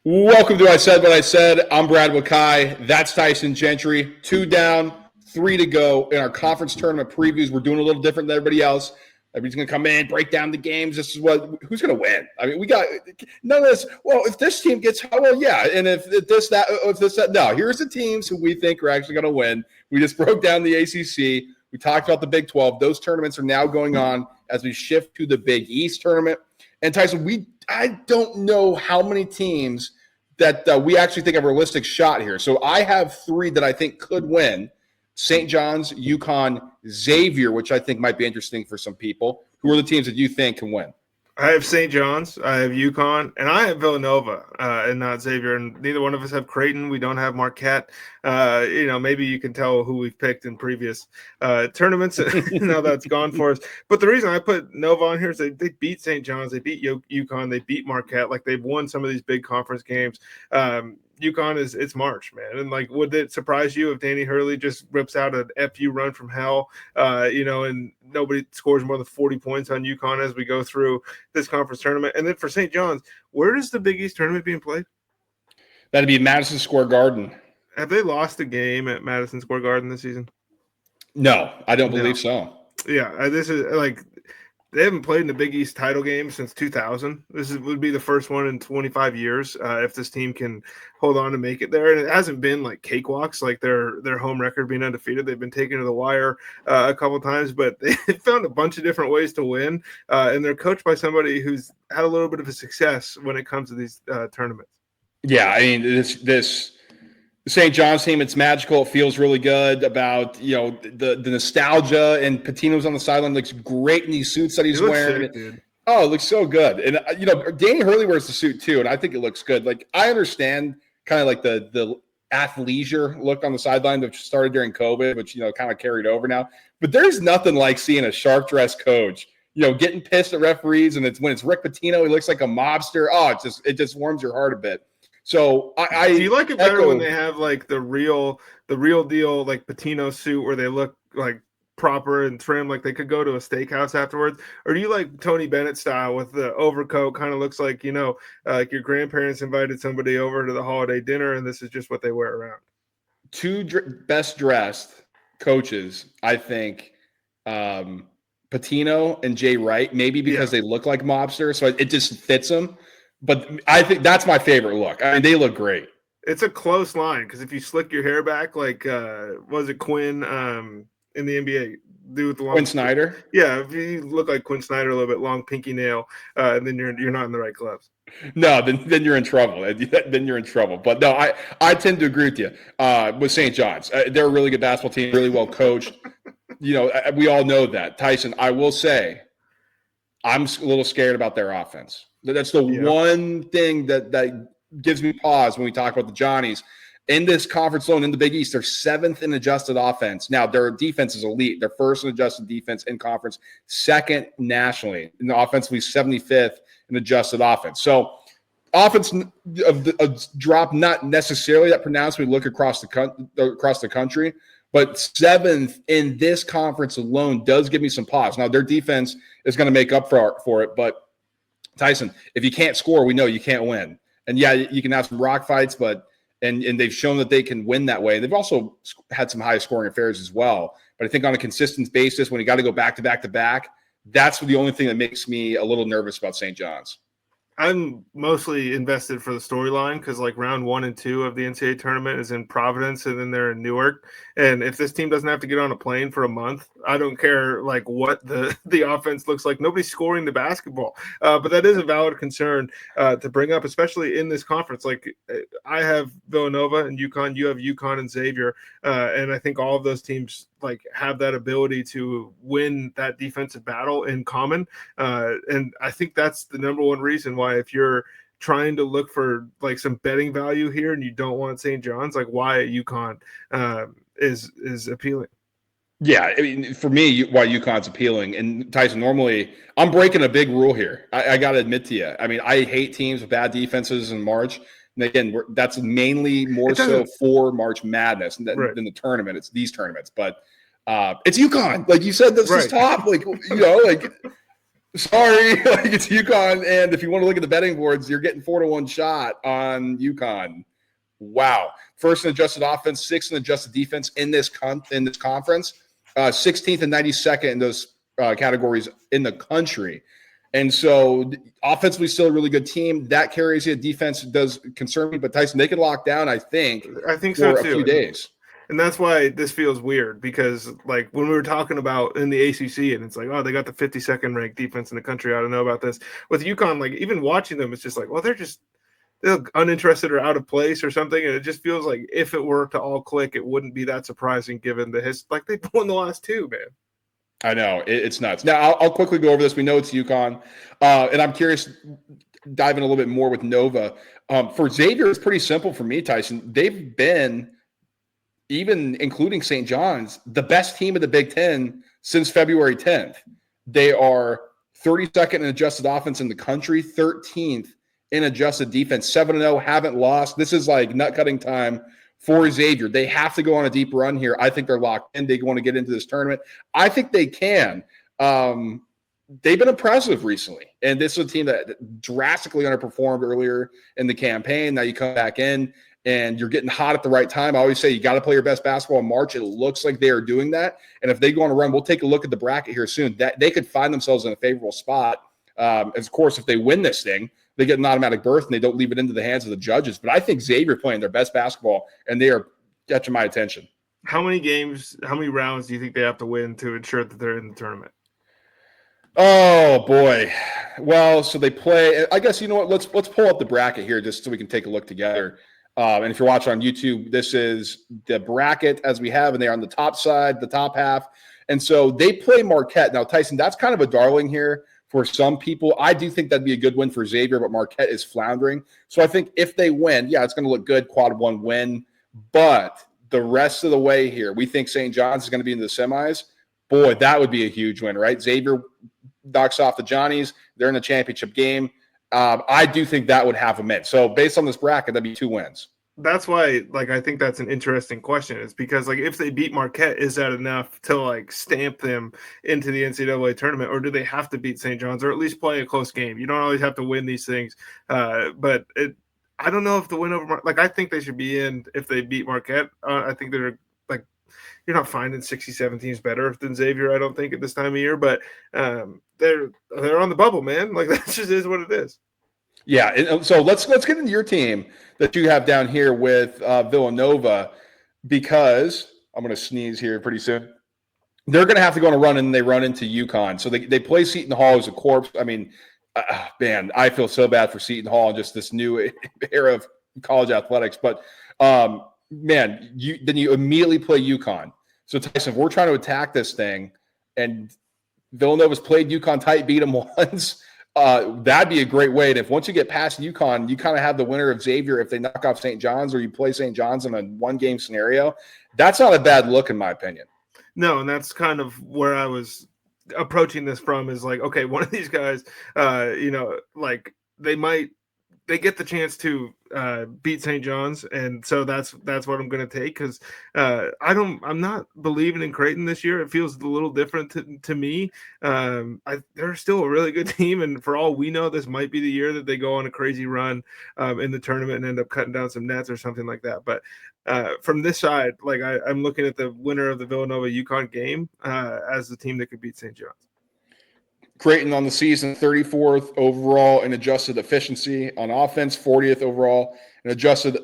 Welcome to I Said What I Said. I'm Brad Wakai. That's Tyson Gentri. 2 down, 3 to go in our conference tournament previews. We're doing a little different than everybody else. Everybody's going to come in, break down the games. Who's going to win? I mean, we got none of this. Well, if this team gets, well, yeah. And if this, that, no, here's the teams who we think are actually going to win. We just broke down the ACC. We talked about the Big 12. Those tournaments are now going on as we shift to the Big East tournament. And Tyson, I don't know how many teams that we actually think have a realistic shot here. So I have 3 that I think could win: St. John's, UConn, Xavier, which I think might be interesting for some people. Who are the teams that you think can win? I have St. John's, I have UConn, and I have Villanova, and not Xavier. And neither one of us have Creighton. We don't have Marquette. Maybe you can tell who we've picked in previous tournaments. Now that's gone for us. But the reason I put Nova on here is they beat St. John's, they beat UConn, they beat Marquette. Like, they've won some of these big conference games. UConn it's March, man. And like, would it surprise you if Danny Hurley just rips out an FU run from hell, and nobody scores more than 40 points on UConn as we go through this conference tournament? And then for St. John's, where is the Big East tournament being played? That'd be Madison Square Garden. Have they lost a game at Madison Square Garden this season? No, I don't believe so. Yeah, this is like, they haven't played in the Big East title game since 2000. Would be the first one in 25 years if this team can hold on to make it there. And it hasn't been like cakewalks, like their home record being undefeated. They've been taken to the wire a couple of times, but they found a bunch of different ways to win. And they're coached by somebody who's had a little bit of a success when it comes to these tournaments. Yeah, I mean, this St. John's team, it's magical. It feels really good about, the nostalgia, and Patino's on the sideline. Looks great in these suits that he's wearing. Sick, dude. Oh, it looks so good. And, Danny Hurley wears the suit too, and I think it looks good. Like, I understand kind of like the athleisure look on the sideline that started during COVID, which, kind of carried over now. But there's nothing like seeing a sharp dressed coach, getting pissed at referees, and when it's Rick Pitino, he looks like a mobster. Oh, it just warms your heart a bit. So do you like it better when they have like the real deal, like Patino suit, where they look like proper and trim, like they could go to a steakhouse afterwards? Or do you like Tony Bennett style with the overcoat? Kind of looks like, like your grandparents invited somebody over to the holiday dinner and this is just what they wear around. 2 best dressed coaches, I think, Patino and Jay Wright, maybe because they look like mobsters, so it just fits them. But I think that's my favorite look. I mean, they look great. It's a close line because if you slick your hair back, like was it Quinn in the NBA? Dude with the long Quinn Snyder? Yeah, if you look like Quinn Snyder, a little bit long pinky nail, then you're not in the right gloves. No, then you're in trouble. Then you're in trouble. But no, I tend to agree with you with St. John's. They're a really good basketball team, really well coached. We all know that. Tyson, I will say, I'm a little scared about their offense. That's the one thing that gives me pause when we talk about the Johnnies. In this conference alone, in the Big East, they're 7th in adjusted offense. Now, their defense is elite. They're 1st in adjusted defense in conference, 2nd nationally. And offensively, 75th in adjusted offense. So offense of drop, not necessarily that pronounced when we look across the country, but 7th in this conference alone does give me some pause. Now, their defense is going to make up for it, but Tyson, if you can't score, we know you can't win. And yeah, you can have some rock fights, but and they've shown that they can win that way. They've also had some high scoring affairs as well. But I think on a consistent basis, when you got to go back to back to back, that's the only thing that makes me a little nervous about St. John's. I'm mostly invested for the storyline because like round 1 and 2 of the NCAA tournament is in Providence and then they're in Newark. And if this team doesn't have to get on a plane for a month, I don't care like what the offense looks like. Nobody's scoring the basketball. But that is a valid concern to bring up, especially in this conference. Like I have Villanova and UConn, you have UConn and Xavier. And I think all of those teams like have that ability to win that defensive battle in common. And I think that's the number one reason why, if you're trying to look for like some betting value here and you don't want St. John's, like why UConn is appealing. Yeah, I mean, for me, why UConn's appealing. And Tyson, normally I'm breaking a big rule here. I got to admit to you. I mean, I hate teams with bad defenses in March. And again, that's mainly more so for March Madness than the tournament. It's these tournaments, but it's UConn. Like you said, this is top. Like Sorry, like it's UConn, and if you want to look at the betting boards, you're getting 4-1 shot on UConn. Wow, first in adjusted offense, sixth in adjusted defense in this conference, 16th and 92nd in those categories in the country. And so offensively, still a really good team. That carries you. Defense does concern me, but Tyson, they can lock down, I think so for too. a few days. And that's why this feels weird, because like when we were talking about in the ACC, and it's like, oh, they got the 52nd ranked defense in the country. I don't know about this. With UConn, like even watching them, it's just like, well, they're uninterested or out of place or something. And it just feels like if it were to all click, it wouldn't be that surprising given like they've won the last two, man. I know it's nuts. Now I'll quickly go over this. We know it's UConn, and I'm curious, dive in a little bit more with Nova. For Xavier, it's pretty simple for me, Tyson. They've been, even including St. John's, the best team of the Big Ten since February 10th. They are 32nd in adjusted offense in the country, 13th in adjusted defense, 7-0, haven't lost. This is like nut-cutting time for Xavier. They have to go on a deep run here. I think they're locked in. They want to get into this tournament. I think they can. They've been impressive recently, and this is a team that drastically underperformed earlier in the campaign. Now you come back in, and you're getting hot at the right time. I always say you got to play your best basketball in March. It looks like they are doing that. And if they go on a run, we'll take a look at the bracket here soon. That they could find themselves in a favorable spot. Of course, if they win this thing, they get an automatic berth and they don't leave it into the hands of the judges. But I think Xavier playing their best basketball, and they are catching my attention. How many rounds do you think they have to win to ensure that they're in the tournament? Oh boy. Well, so they play, I guess, you know what, let's pull up the bracket here just so we can take a look together. And if you're watching on YouTube, this is the bracket as we have, and they're on the top side, the top half. And so they play Marquette. Now, Tyson, that's kind of a darling here for some people. I do think that'd be a good win for Xavier, but Marquette is floundering. So I think if they win, yeah, it's going to look good, quad one win. But the rest of the way here, we think St. John's is going to be in the semis. Boy, that would be a huge win, right? Xavier knocks off the Johnnies. They're in the championship game. I do think that would have them in. So based on this bracket, that'd be 2 wins. That's why, like, I think that's an interesting question. It's because, like, if they beat Marquette, is that enough to, like, stamp them into the NCAA tournament, or do they have to beat St. John's or at least play a close game? You don't always have to win these things. But I don't know if the win over – like, I think they should be in if they beat Marquette. I think they're, like, you're not finding 67 teams better than Xavier, I don't think, at this time of year. But they're on the bubble, man. Like, that just is what it is. Yeah, and so let's get into your team that you have down here with Villanova, because I'm going to sneeze here pretty soon. They're going to have to go on a run, and they run into UConn. So they play Seton Hall as a corpse. I mean, man, I feel so bad for Seton Hall and just this new era of college athletics. But, man, then you immediately play UConn. So, Tyson, if we're trying to attack this thing, and Villanova's played UConn tight, beat them once – that'd be a great way. And if once you get past UConn, you kind of have the winner of Xavier if they knock off St. John's, or you play St. John's in a one-game scenario. That's not a bad look, in my opinion. No, and that's kind of where I was approaching this from, is like, okay, one of these guys, like they get the chance to beat St. John's, and so that's what I'm going to take, because I'm not believing in Creighton this year. It feels a little different to me. They're still a really good team, and for all we know, this might be the year that they go on a crazy run in the tournament and end up cutting down some nets or something like that. But from this side, like I'm looking at the winner of the Villanova UConn game as the team that could beat St. John's. Creighton on the season, 34th overall in adjusted efficiency on offense, 40th overall in adjusted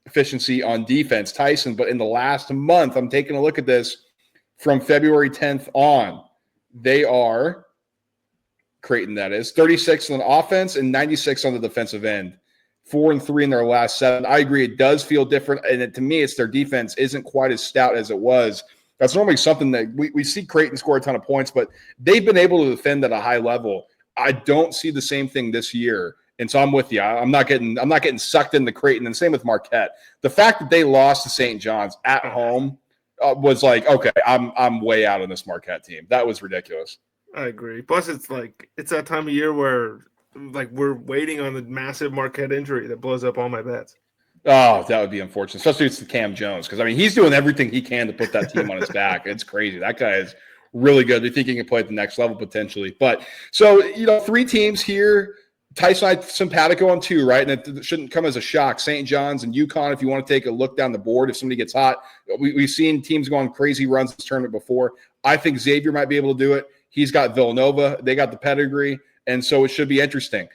efficiency on defense. Tyson, but in the last month, I'm taking a look at this from February 10th on. They are, Creighton that is, 36th on offense and 96th on the defensive end. 4-3 in their last 7. I agree, it does feel different, and to me, it's their defense isn't quite as stout as it was. That's normally something that we see Creighton score a ton of points, but they've been able to defend at a high level. I don't see the same thing this year, and so I'm with you. I'm not getting sucked into Creighton, and same with Marquette. The fact that they lost to St. John's at home was like, okay, I'm way out on this Marquette team. That was ridiculous. I agree. Plus, it's that time of year where like we're waiting on the massive Marquette injury that blows up all my bets. Oh, that would be unfortunate, especially if it's the Cam Jones, because, I mean, he's doing everything he can to put that team on his back. It's crazy. That guy is really good. They think he can play at the next level potentially. But so, 3 teams here. Tyson, I simpatico on 2, right? And it shouldn't come as a shock. St. John's and UConn, if you want to take a look down the board, if somebody gets hot, we've seen teams go on crazy runs this tournament before. I think Xavier might be able to do it. He's got Villanova. They got the pedigree. And so it should be interesting.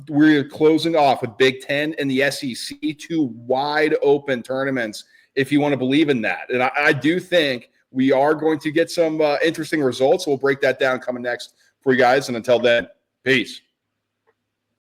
We're closing off with Big Ten and the SEC, 2 wide open tournaments, if you want to believe in that. And I do think we are going to get some interesting results. We'll break that down coming next for you guys. And until then, peace.